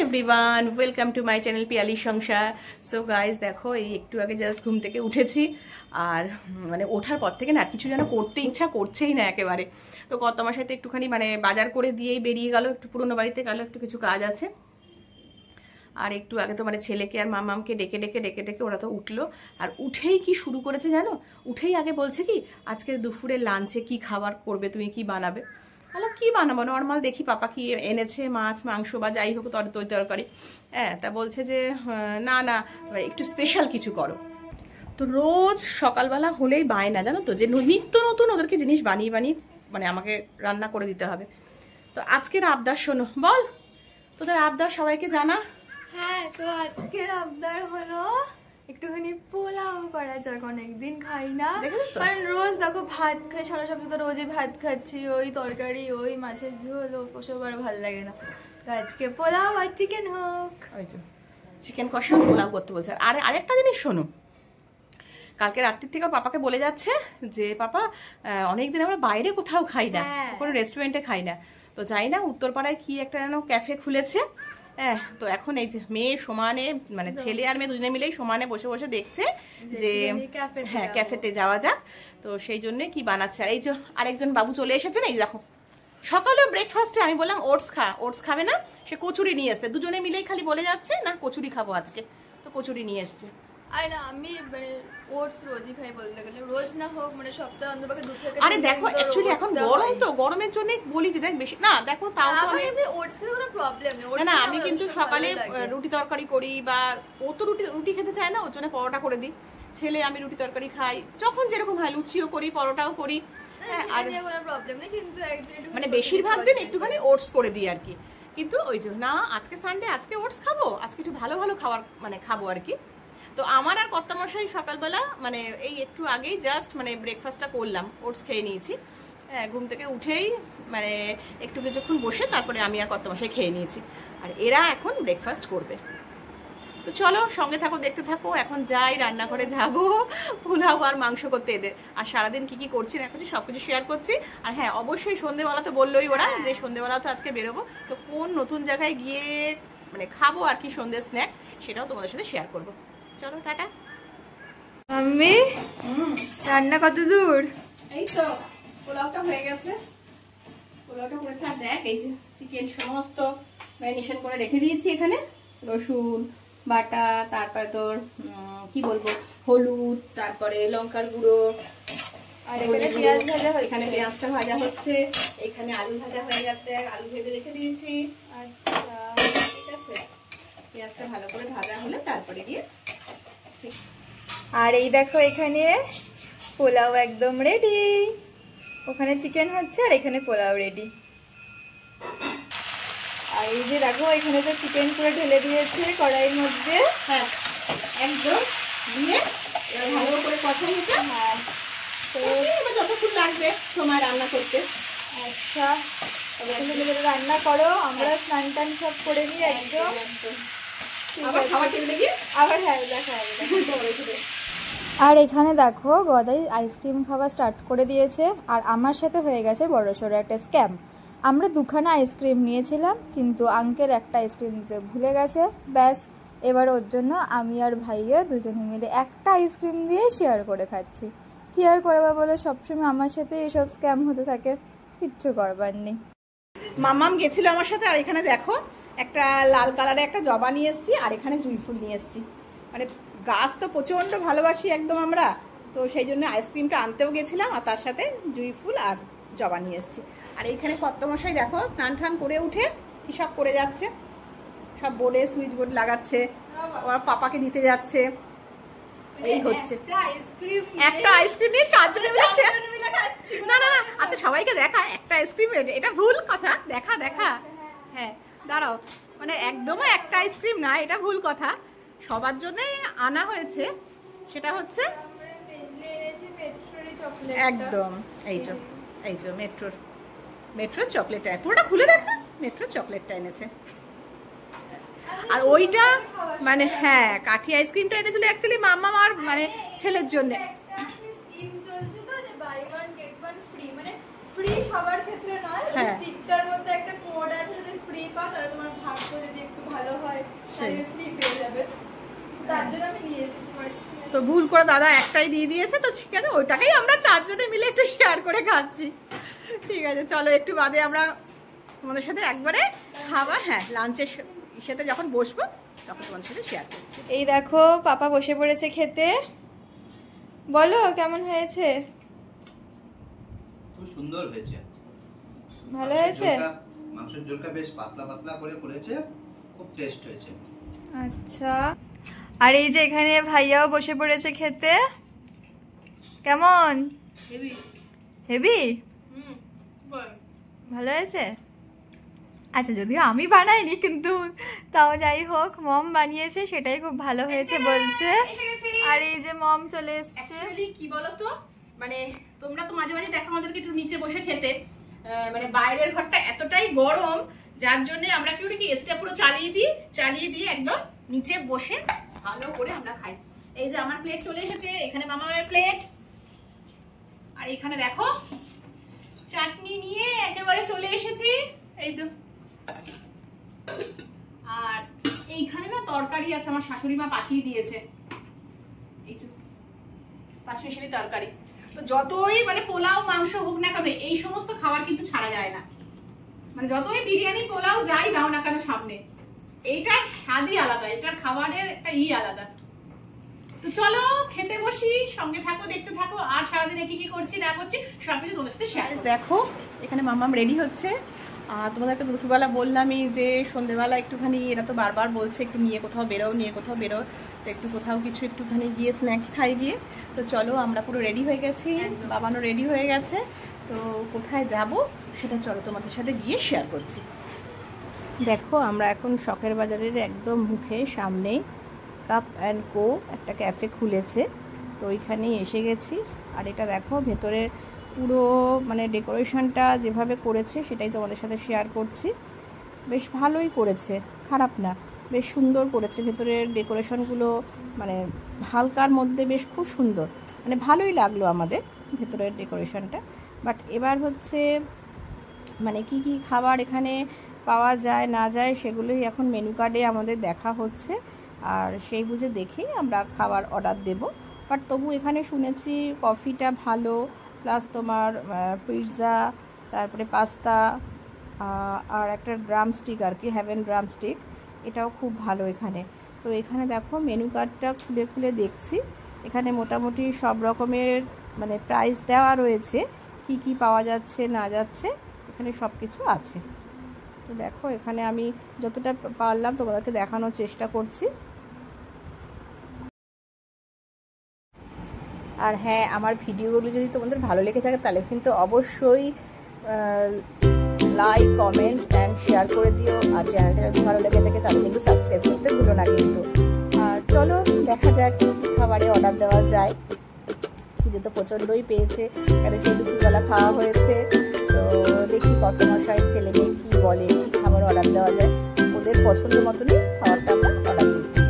Everyone, welcome to my channel Piyali Sansar. So guys দেখো, এই একটু আগে জাস্ট ঘুম থেকে উঠেছি, আর মানে ওঠার পর থেকে না কিছু যেন করতে ইচ্ছা করছেই না একেবারে। তো কর্তামার সাথে একটুখানি মানে বাজার করে দিয়েই বেরিয়ে গেল, একটু পুরোনো বাড়িতে গেল, একটু কিছু কাজ আছে। আর একটু আগে তো মানে ছেলেকে আর মামামকে ডেকে ডেকে ওরা তো উঠলো, আর উঠেই কি শুরু করেছে জানো, উঠেই আগে বলছে কি আজকে দুপুরের লাঞ্চে কি খাবার করবে, তুমি কি বানাবে। বলো কি বানাবো, নর্মাল দেখি পাপা কি এনেছে, মাছ মাংস বা যাই হোক তরকারি। হ্যাঁ, তা বলছে যে না না একটু স্পেশাল কিছু করো। তো রোজ সকালবেলা হলেই বায়না জানো তো, যে নিত্য নতুন ওদেরকে জিনিস বানিয়ে মানে আমাকে রান্না করে দিতে হবে। তো আজকের আবদার শোনো, বল তোদের আবদার সবাইকে জানা। হ্যাঁ, তো আজকের আবদার হলো একটুখানি পোলাও করা যাক, অনেকদিন খাই না। কারণ রোজ দেখো ভাত খাই, সারা সপ্তাহ তো রোজই ভাত খাচ্ছি, ওই তরকারি ওই মাছের ঝোল ওসব আর ভালো লাগে না। তো আজকে পোলাও আর চিকেন হোক। ওই যে চিকেন কষা পোলাও করতে বলছে। আর আরেকটা জিনিস শোনো, কালকে রাত্রির থেকে পাপাকে বলে যাচ্ছে যে পাপা অনেকদিন আমরা বাইরে কোথাও খাই না, কোনো রেস্টুরেন্টে খাই না। তো যাই না, উত্তরপাড়ায় কি একটা যেন ক্যাফে খুলেছে। হ্যাঁ, তো এখন এই যে মেয়ে সমানে মানে ছেলে আর মেয়ে দুজনে মিলেই সমানে বসে বসে দেখছে যে হ্যাঁ ক্যাফেতে যাওয়া যাক। তো সেই জন্যে কি বানাচ্ছে। আর এই যে আরেকজন বাবু চলে এসেছে না, এই দেখো সকালেও ব্রেকফাস্টে আমি বললাম ওটস খাবে না, সে কচুরি নিয়ে এসছে। দুজনে মিলেই খালি বলে যাচ্ছে না কচুরি খাবো আজকে, তো কচুরি নিয়ে এসছে। আর না আমি মানে ওটস রোজই খাই বলতে গেলে, রোজ না হোক মানে সপ্তাহে অন্ততপক্ষে 2 থেকে 3 দিন। আরে দেখো অ্যাকচুয়ালি এখন গরম, তো গরমের জন্য বলি যে দেখ বেশি না দেখো তাও তো আমি ওটস খেতে কোনো প্রবলেম নেই। না আমি কিন্তু সকালে রুটি তরকারি করি, বা ও তো রুটি খেতে চায় না, ওর জন্য পরোটা করে দিই। ছেলে আমি রুটি তরকারি খাই, যখন যেরকম হয় লুচিও করি পরোটাও করি। আর কোনো প্রবলেম নেই, কিন্তু একদিন মানে বেশিরভাগ দিন একটুখানি ওটস করে দিই আর কি। কিন্তু ওই যে না আজকে সানডে, আজকে ওটস খাবো, আজকে একটু ভালো ভালো খাবার মানে খাবো আর কি। তো আমার আর কর্তামশাই সকালবেলা মানে এই একটু আগেই জাস্ট মানে ব্রেকফাস্টটা করলাম, ওটস খেয়ে নিয়েছি। হ্যাঁ, ঘুম থেকে উঠেই মানে একটু কিছুক্ষণ বসে তারপরে আমি আর কর্তামশাই খেয়ে নিয়েছি, আর এরা এখন ব্রেকফাস্ট করবে। তো চলো সঙ্গে থাকো, দেখতে থাকো। এখন যাই রান্নাঘরে যাব পোলাও আর মাংস করতে এদের, আর সারাদিন কি কি করছি না করছি সব কিছু শেয়ার করছি। আর হ্যাঁ অবশ্যই সন্ধেবেলা তো বললোই ওরা যে সন্ধেবেলা তো আজকে বেরোবো, তো কোন নতুন জায়গায় গিয়ে মানে খাবো আর কি সন্ধ্যের স্ন্যাক্স, সেটাও তোমাদের সাথে শেয়ার করবো। চলো টাটা। মাম্মি রান্না কত দূর? এই তো পোলাওটা হয়ে গেছে, পোলাওটা করেছে। আর দেখ এই যে চিকেন সমস্ত ম্যারিনেশন করে রেখে দিয়েছি এখানে, রসুন বাটা, তারপরে তোর কি বলবো হলুদ, তারপরে লঙ্কার গুঁড়ো, আর এখানে পেঁয়াজ ভাজা, এখানে পেঁয়াজটা ভাজা হচ্ছে, এখানে আলু ভাজা হয়ে গেছে, আলু ভেজে রেখে দিয়েছি। আচ্ছা ঠিক আছে, পেঁয়াজটা ভালো করে ভাজা হলে তারপরে গিয়ে। আর এই দেখো এখানে পোলাও একদম রেডি, ওখানে চিকেন হচ্ছে আর এখানে পোলাও রেডি। আর এই যে দেখো এখানে তো চিকেন করে ঢেলে দিয়েছে কড়াইয়ের মধ্যে। হ্যাঁ একদম দিয়ে এবার ভালো করে কষাই নিতে। হ্যাঁ, তো এবার যতক্ষণ লাগবে সময় রান্না করতে। আচ্ছা তুমি রান্না করো, আমরা স্নান টান সব করে নিই একদম। আবার খাবার টেবিলে গিয়ে আবার হ্যাঁ দেখা হবে। আর এখানে দেখো গদাই আইসক্রিম খাওয়া স্টার্ট করে দিয়েছে, আর আমার সাথে হয়ে গেছে বড়সড় একটা স্ক্যাম। আমরা 2খানা আইসক্রিম নিয়েছিলাম, কিন্তু আঙ্কেল একটা আইসক্রিম দিতে ভুলে গেছে। ব্যাস, এবার ওর জন্য আমি আর ভাইয়া দুজনে মিলে একটা আইসক্রিম দিয়ে শেয়ার করে খাচ্ছি। কি আর করবা বলো, সবসময় আমার সাথে এসব স্ক্যাম হতে থাকে, কিচ্ছু করবার নেই। মামাম গেছিল আমার সাথে। আর এখানে দেখো একটা লাল কালারের একটা জবা নিয়ে এসেছি, আর এখানে জুঁই ফুল নিয়ে এসেছি। মানে গাছ তো প্রচণ্ড ভালোবাসি একদম আমরা, তো সেই জন্য আইসক্রিমটা আনতেও গেছিলাম, আর তার সাথে জুঁই ফুল আর জবা নিয়ে এসেছি। আর এইখানে কর্তামশাই দেখো স্নান টান করে উঠে কি সব করে যাচ্ছে, সব বোর্ডে সুইচ বোর্ড লাগাচ্ছে, ওরা পাপাকে দিতে যাচ্ছে। এই হচ্ছে একটা আইসক্রিম নিয়ে 4 জনে মিলে না না না। আচ্ছা সবাইকে দেখা একটা আইসক্রিম, এটা ভুল কথা, দেখা দেখা হ্যাঁ দাঁড়াও, মানে একদমই একটা আইসক্রিম না, এটা ভুল কথা। সবার জন্য আনা হয়েছে, সেটা হচ্ছে একদম এই যে মেট্রোর চকলেটটা পুরোটা খুলে দেখা, মেট্রোর চকলেটটা এনেছে। আর ওইটা মানে হ্যাঁ কাঠি আইসক্রিমটা এনেছিল অ্যাকচুয়ালি মাম্মা আর মানে ছেলের জন্য। ফ্রি সবার ক্ষেত্রে নয়, স্টিকটার মধ্যে একটা কোড আছে, যদি ফ্রি তাহলে তোমার ভাগ্য যদি একটু ভালো হয় তাহলে ফ্রি পেয়ে যাবে, তার জন্য আমি নিয়ে এসেছি। তো ভুল করে দাদা একটাই দিয়ে দিয়েছে, তো ঠিক আছে, ওইটাকেই আমরা 4 জনে মিলে একটু শেয়ার করে খাচ্ছি। ঠিক আছে, চলো একটু বাদে আমরা তোমাদের সাথে একবারে খাবার, হ্যাঁ লাঞ্চের সাথে যখন বসবো তখন তোমাদের সাথে শেয়ার করছি। এই দেখো পাপা বসে পড়েছে খেতে, বলো কেমন হয়েছে? খুব সুন্দর হয়েছে, ভালো হয়েছে। মাংসের ঝোলটা বেশ পাতলা পাতলা করে করেছে, খুব টেস্ট হয়েছে। আচ্ছা, আর এই যে এখানে ভাইয়াও বসে পড়েছে খেতে, কেমন? হেভি হেভি, ভালো হয়েছে। আচ্ছা, যদিও আমি বানাইনি, কিন্তু তাও যাই হোক মম বানিয়েছে, সেটাই খুব ভালো হয়েছে বলছে। আর এই যে মম চলে এসেছে। কি বলতো, মানে তোমরা তো মাঝে মাঝে দেখো আমাদেরকে একটু নিচে বসে খেতে, মানে বাইরের ঘরটা এতটাই গরম, যার জন্য আমরা কি করি, এসিটা পুরো চালিয়ে দিয়ে একদম নিচে বসে ভালো করে আমরা খাই। এই যে আমার প্লেট চলে এসেছে, এখানে মামার প্লেট, আর এখানে দেখো চাটনি নিয়ে একেবারে চলে এসেছি, এই যে। আর এইখানে না তরকারি আছে, আমার শাশুড়ি মা পাঠিয়ে দিয়েছে, এই যে 5 মিশালি তরকারি। তো যতই মানে পোলাও মাংস হোক না কেন, এই সমস্ত খাবার কিন্তু ছাড়া যায় না, মানে যতই বিরিয়ানি পোলাও যাই দাও না কেন সামনে, এইটার স্বাদই আলাদা, এটার খাবারের একটা আলাদা। তো চলো খেতে বসি, সঙ্গে থাকো, দেখতে থাকো, আর সারাদিনে কি করছি না করছি সবকিছু তোমাদের সাথে শেয়ার। দেখো এখানে মামাম রেডি হচ্ছে, আর তোমাদেরকে দুপুরবেলা বললামই যে সন্ধ্যেবেলা একটুখানি, এরা তো বারবার বলছে একটু নিয়ে কোথাও বেরো, তো একটু কোথাও কিছু একটুখানি গিয়ে স্ন্যাক্স খাই গিয়ে। তো চলো আমরা পুরো রেডি হয়ে গেছি, বাবানও রেডি হয়ে গেছে, তো কোথায় যাব সেটা চলো তোমাদের সাথে গিয়ে শেয়ার করছি। দেখো আমরা এখন শখের বাজারের একদম মুখে সামনেই কাপ অ্যান্ড কো একটা ক্যাফে খুলেছে, তো ওইখানেই এসে গেছি। আর এটা দেখো ভেতরে পুরো মানে ডেকোরেশনটা যেভাবে করেছে সেটাই তোমাদের সাথে শেয়ার করছি। বেশ ভালোই করেছে, খারাপ না, বেশ সুন্দর করেছে ভেতরের ডেকোরেশনগুলো, মানে হালকার মধ্যে বেশ খুব সুন্দর, মানে ভালোই লাগলো আমাদের ভেতরের ডেকোরেশনটা। বাট এবার হচ্ছে মানে কি কি খাবার এখানে পাওয়া যায় না যায় সেগুলোই এখন মেনু কার্ডে আমাদের দেখা হচ্ছে, আর সেই বুঝে দেখেই আমরা খাবার অর্ডার দেব। বাট তবু এখানে শুনেছি কফিটা ভালো, প্লাস তোমার পিৎজা, তারপরে পাস্তা, আর একটা ড্রামস্টিক আর কি, হ্যাভেন ড্রামস্টিক, এটাও খুব ভালো এখানে। তো এখানে দেখো মেনু কার্ডটা খুলে খুলে দেখছি, এখানে মোটামুটি সব রকমের মানে প্রাইস দেওয়া রয়েছে, কি কি পাওয়া যাচ্ছে না যাচ্ছে এখানে সব কিছু আছে। তো দেখো এখানে আমি যতটা পারলাম তোমাদেরকে দেখানোর চেষ্টা করছি। আর হ্যাঁ, আমার ভিডিওগুলো যদি তোমাদের ভালো লেগে থাকে তাহলে কিন্তু অবশ্যই লাইক, কমেন্ট অ্যান্ড শেয়ার করে দিও, আর চ্যানেলটা যদি ভালো লেগে থাকে তাহলে কিন্তু সাবস্ক্রাইব করতে ভুলো না কিন্তু। চলো দেখা যাক কী কী খাবারে অর্ডার দেওয়া যায়। খিদে তো প্রচণ্ডই পেয়েছে, কারণ সেই দুপুরবেলা খাওয়া হয়েছে। তো দেখি কত মশাই ছেলে মেয়ে কী বলে, কী খাবার অর্ডার দেওয়া যায়, ওদের পছন্দ মতনই খাবারটা আমরা অর্ডার দিচ্ছি।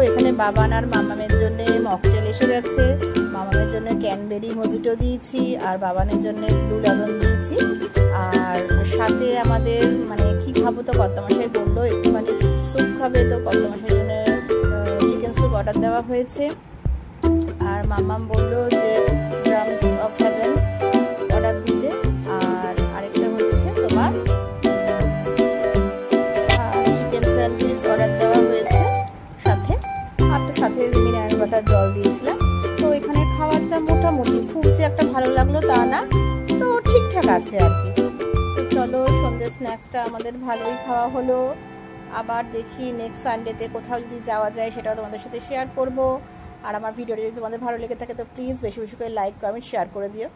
এখানে বাবান আর মামামের জন্য মকটেল এসে গেছে, মামামের জন্য ক্যানবেরি মজিটো দিয়েছি, আর বাবানের জন্য ব্লু লেমন দিয়েছি। আর সাথে আমাদের মানে কি খাবো, তো কর্তামশাই বললো একটুখানি স্যুপ খাবে, তো কর্তামশাইয়ের জন্য চিকেন স্যুপ অর্ডার দেওয়া হয়েছে। আর মামাম বললো যে ড্রামস অফ হেভেন অর্ডার দিতে, আর আরেকটা হচ্ছে তোমার চিকেন স্যান্ডউইচ অর্ডার দেওয়া হয়েছে সাথে, আর তো সাথে মিনারেল ওয়াটার জল দিয়েছিলাম। তো এখানে খাবারটা মোটামুটি খুব যে একটা ভালো লাগলো তা না, তো ঠিকঠাক আছে আর কি। তো চলো সন্ধ্যে স্ন্যাক্সটা আমাদের ভালোই খাওয়া হলো, আবার দেখি নেক্সট সানডেতে কোথাও যদি যাওয়া যায় সেটাও তোমাদের সাথে শেয়ার করব। আর আমার ভিডিওটা যদি তোমাদের ভালো লেগে থাকে তো প্লিজ বেশি বেশি করে লাইক, কমেন্ট, শেয়ার করে দিও।